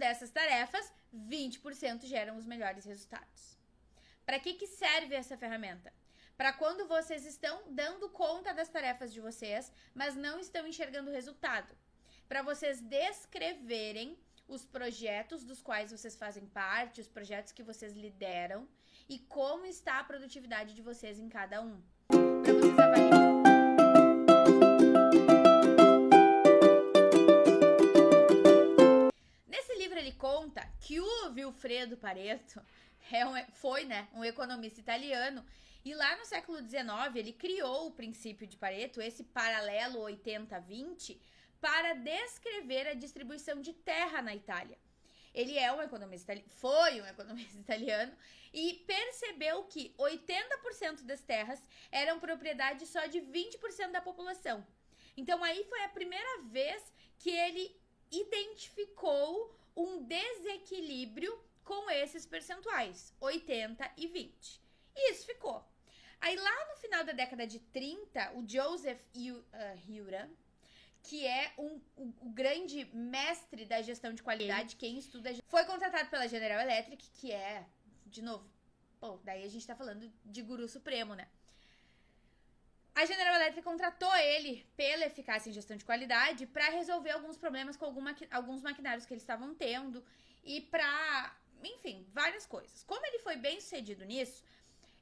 dessas tarefas, 20% geram os melhores resultados. Para que serve essa ferramenta? Para quando vocês estão dando conta das tarefas de vocês, mas não estão enxergando o resultado. Para vocês descreverem os projetos dos quais vocês fazem parte, os projetos que vocês lideram e como está a produtividade de vocês em cada um. Para vocês avaliarem. Nesse livro ele conta que o Vilfredo Pareto foi um economista italiano e lá no século XIX ele criou o princípio de Pareto, esse paralelo 80-20, para descrever a distribuição de terra na Itália. Ele foi um economista italiano e percebeu que 80% das terras eram propriedade só de 20% da população. Então aí foi a primeira vez que ele identificou um desequilíbrio com esses percentuais, 80 e 20. E isso ficou. Aí lá no final da década de 30, o Joseph Heuran, que é o grande mestre da gestão de qualidade, quem estuda, foi contratado pela General Electric, que é, de novo, daí a gente tá falando de guru supremo, né? A General Electric contratou ele pela eficácia em gestão de qualidade para resolver alguns problemas com alguns maquinários que eles estavam tendo e para, enfim, várias coisas. Como ele foi bem sucedido nisso,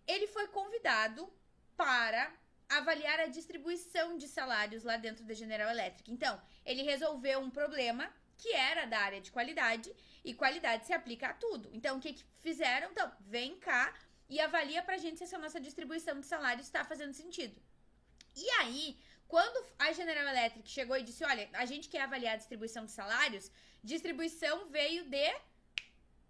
ele foi convidado para avaliar a distribuição de salários lá dentro da General Electric. Então, ele resolveu um problema que era da área de qualidade e qualidade se aplica a tudo. Então, o que fizeram? Então, vem cá e avalia pra gente se a nossa distribuição de salários está fazendo sentido. E aí, quando a General Electric chegou e disse, olha, a gente quer avaliar a distribuição de salários, distribuição veio de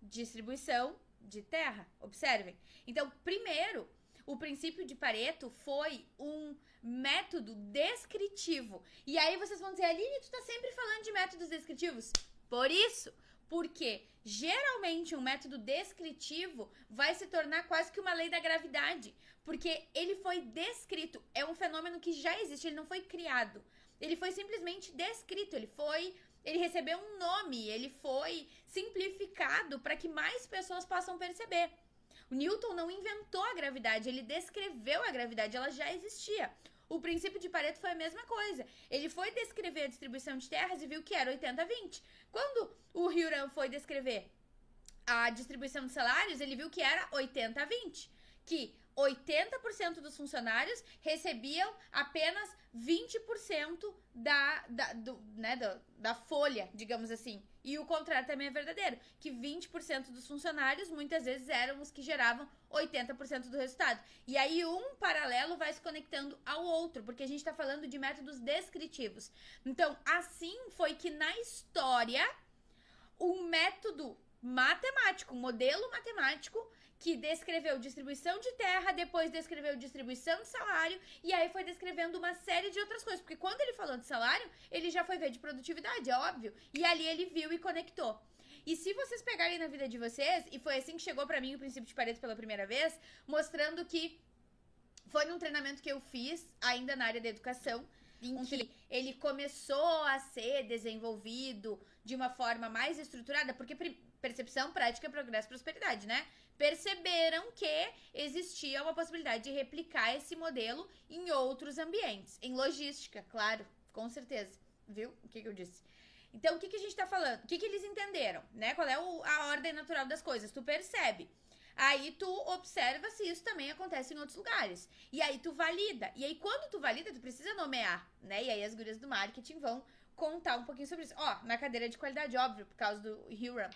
distribuição de terra. Observem. Então, primeiro, o princípio de Pareto foi um método descritivo. E aí vocês vão dizer, Aline, tu tá sempre falando de métodos descritivos? Por isso, porque geralmente um método descritivo vai se tornar quase que uma lei da gravidade. Porque ele foi descrito, é um fenômeno que já existe, ele não foi criado. Ele foi simplesmente descrito, ele recebeu um nome, ele foi simplificado para que mais pessoas possam perceber. O Newton não inventou a gravidade, ele descreveu a gravidade, ela já existia. O princípio de Pareto foi a mesma coisa. Ele foi descrever a distribuição de terras e viu que era 80-20. Quando o Heuran foi descrever a distribuição de salários, ele viu que era 80-20. Que 80% dos funcionários recebiam apenas 20% da folha, digamos assim. E o contrário também é verdadeiro, que 20% dos funcionários muitas vezes eram os que geravam 80% do resultado. E aí um paralelo vai se conectando ao outro, porque a gente está falando de métodos descritivos. Então, assim foi que na história, um método matemático, um modelo matemático, que descreveu distribuição de terra, depois descreveu distribuição de salário, e aí foi descrevendo uma série de outras coisas. Porque quando ele falou de salário, ele já foi ver de produtividade, é óbvio. E ali ele viu e conectou. E se vocês pegarem na vida de vocês, e foi assim que chegou pra mim o princípio de Pareto pela primeira vez, mostrando que foi num treinamento que eu fiz, ainda na área da educação, em que ele começou a ser desenvolvido de uma forma mais estruturada, porque percepção, prática, progresso, prosperidade, né? Perceberam que existia uma possibilidade de replicar esse modelo em outros ambientes. Em logística, claro, com certeza. Viu? O que eu disse? Então, o que a gente tá falando? O que eles entenderam, né? Qual é a ordem natural das coisas? Tu percebe. Aí tu observa se isso também acontece em outros lugares. E aí tu valida. E aí quando tu valida, tu precisa nomear, né? E aí as gurias do marketing vão contar um pouquinho sobre isso. Ó, na cadeira de qualidade, óbvio, por causa do Heuran.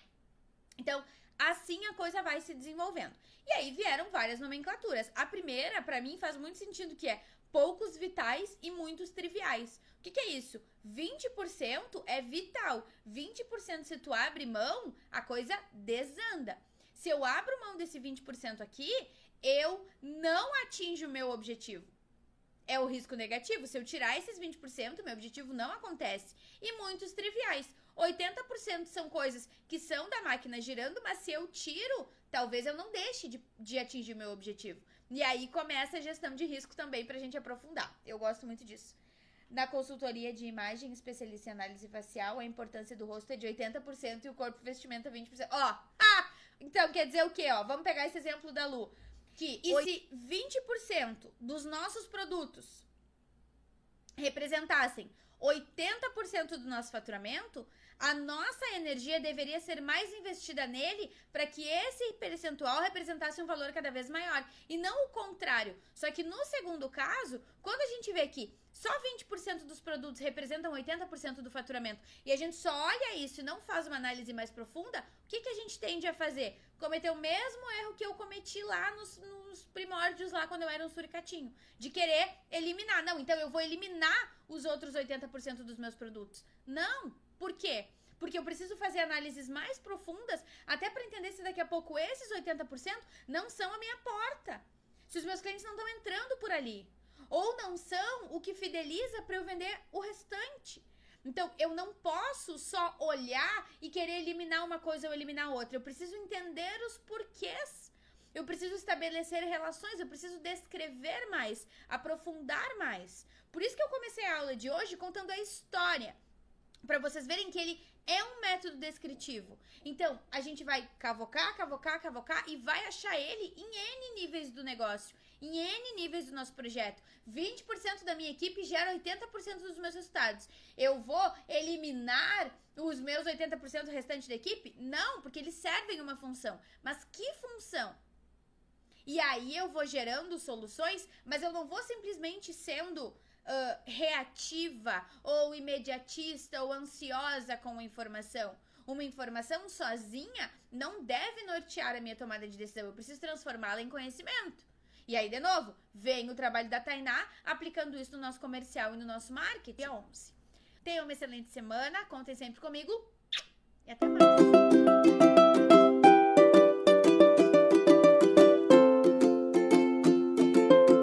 Então, assim a coisa vai se desenvolvendo. E aí vieram várias nomenclaturas. A primeira, pra mim, faz muito sentido, que é poucos vitais e muitos triviais. O que é isso? 20% é vital. 20% se tu abre mão, a coisa desanda. Se eu abro mão desse 20% aqui, eu não atinjo o meu objetivo. É o risco negativo. Se eu tirar esses 20%, meu objetivo não acontece. E muitos triviais. 80% são coisas que são da máquina girando, mas se eu tiro, talvez eu não deixe de atingir o meu objetivo. E aí começa a gestão de risco também pra gente aprofundar. Eu gosto muito disso. Na consultoria de imagem, especialista em análise facial, a importância do rosto é de 80% e o corpo vestimenta 20%. Então quer dizer o quê? Vamos pegar esse exemplo da Lu. Que se 20% dos nossos produtos representassem 80% do nosso faturamento, a nossa energia deveria ser mais investida nele para que esse percentual representasse um valor cada vez maior. E não o contrário. Só que no segundo caso, quando a gente vê que só 20% dos produtos representam 80% do faturamento e a gente só olha isso e não faz uma análise mais profunda, o que a gente tende a fazer? Cometer o mesmo erro que eu cometi lá nos primórdios, lá quando eu era um suricatinho, de querer eliminar. Não, então eu vou eliminar os outros 80% dos meus produtos. Não, por quê? Porque eu preciso fazer análises mais profundas até para entender se daqui a pouco esses 80% não são a minha porta. Se os meus clientes não estão entrando por ali. Ou não são o que fideliza para eu vender o restante. Então, eu não posso só olhar e querer eliminar uma coisa ou eliminar outra. Eu preciso entender os porquês. Eu preciso estabelecer relações, eu preciso descrever mais, aprofundar mais. Por isso que eu comecei a aula de hoje contando a história, para vocês verem que ele é um método descritivo. Então, a gente vai cavocar e vai achar ele em N níveis do negócio, em N níveis do nosso projeto. 20% da minha equipe gera 80% dos meus resultados. Eu vou eliminar os meus 80% restante da equipe? Não, porque eles servem uma função. Mas que função? E aí eu vou gerando soluções, mas eu não vou simplesmente sendo reativa ou imediatista ou ansiosa com a informação. Uma informação sozinha não deve nortear a minha tomada de decisão. Eu preciso transformá-la em conhecimento. E aí, de novo, vem o trabalho da Tainá aplicando isso no nosso comercial e no nosso marketing. Dia 11. Tenham uma excelente semana, contem sempre comigo e até mais.